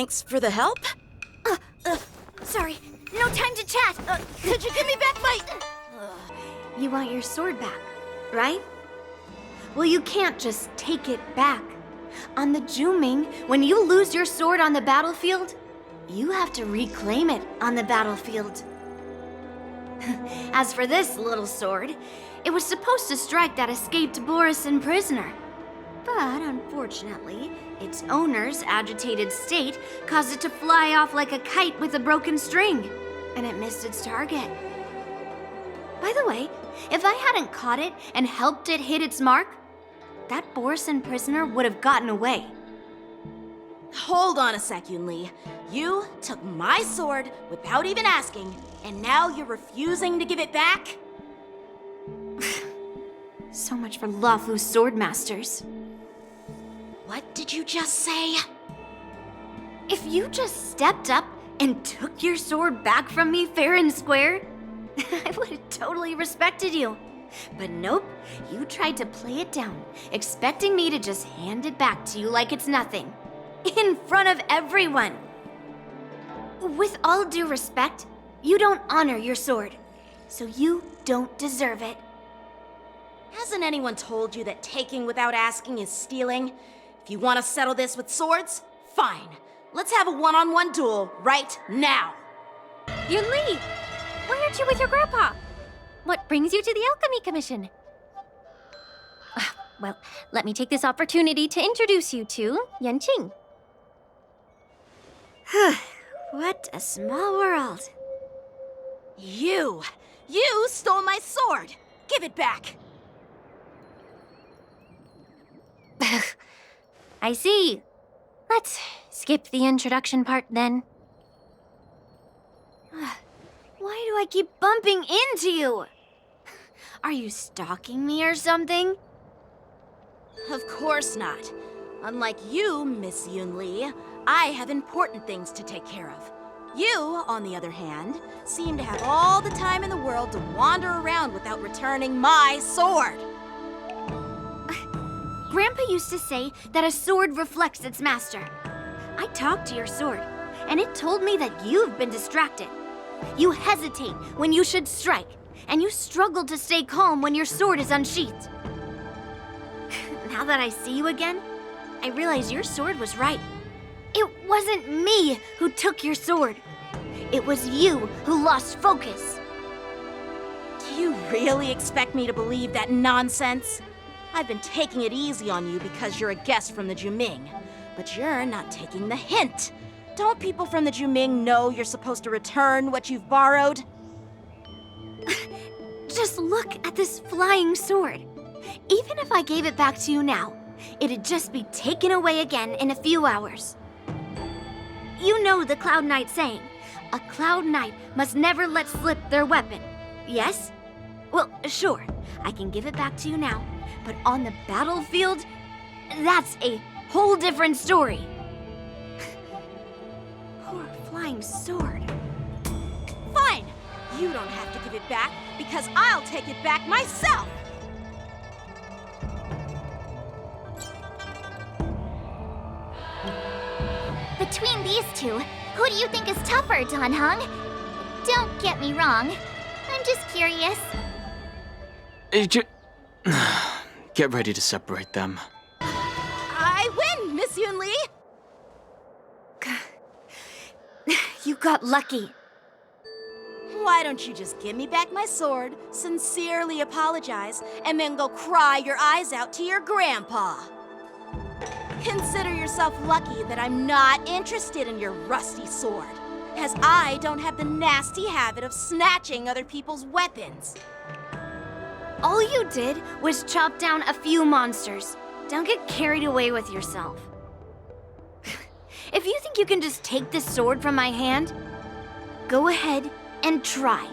Thanks for the help. Sorry, no time to chat. Could you give me back my... You want your sword back, right? Well, you can't just take it back. On the Juming, when you lose your sword on the battlefield, you have to reclaim it on the battlefield. As for this little sword, it was supposed to strike that escaped Borisin prisoner. But unfortunately, its owner's agitated state caused it to fly off like a kite with a broken string, and it missed its target. By the way, if I hadn't caught it and helped it hit its mark, that Borisin prisoner would have gotten away. Hold on a sec, Yunli. You took my sword without even asking, and now you're refusing to give it back? So much for Luofu's swordmasters. What did you just say? If you just stepped up and took your sword back from me fair and square, I would have totally respected you. But nope, you tried to play it down, expecting me to just hand it back to you like it's nothing. In front of everyone. With all due respect, you don't honor your sword, so you don't deserve it. Hasn't anyone told you that taking without asking is stealing? If you want to settle this with swords, fine. Let's have a one-on-one duel right now. Yunli, why aren't you with your grandpa? What brings you to the Alchemy Commission? Well, let me take this opportunity to introduce you to Yanqing. What a small world. You stole my sword. Give it back. I see. Let's skip the introduction part then. Why do I keep bumping into you? Are you stalking me or something? Of course not. Unlike you, Miss Yunli, I have important things to take care of. You, on the other hand, seem to have all the time in the world to wander around without returning my sword. Grandpa used to say that a sword reflects its master. I talked to your sword, and it told me that you've been distracted. You hesitate when you should strike, and you struggle to stay calm when your sword is unsheathed. Now that I see you again, I realize your sword was right. It wasn't me who took your sword. It was you who lost focus. Do you really expect me to believe that nonsense? I've been taking it easy on you because you're a guest from the Juming, but you're not taking the hint. Don't people from the Juming know you're supposed to return what you've borrowed? Just look at this flying sword. Even if I gave it back to you now, it'd just be taken away again in a few hours. You know the Cloud Knight saying, a Cloud Knight must never let slip their weapon, yes? Well, sure, I can give it back to you now, but on the battlefield, that's a whole different story. Poor flying sword. Fine! You don't have to give it back because I'll take it back myself! Between these two, who do you think is tougher, Dan Heng? Don't get me wrong. I'm just curious. Get ready to separate them. I win, Miss Yunli! You got lucky. Why don't you just give me back my sword, sincerely apologize, and then go cry your eyes out to your grandpa? Consider yourself lucky that I'm not interested in your rusty sword, as I don't have the nasty habit of snatching other people's weapons. All you did was chop down a few monsters. Don't get carried away with yourself. If you think you can just take this sword from my hand, go ahead and try.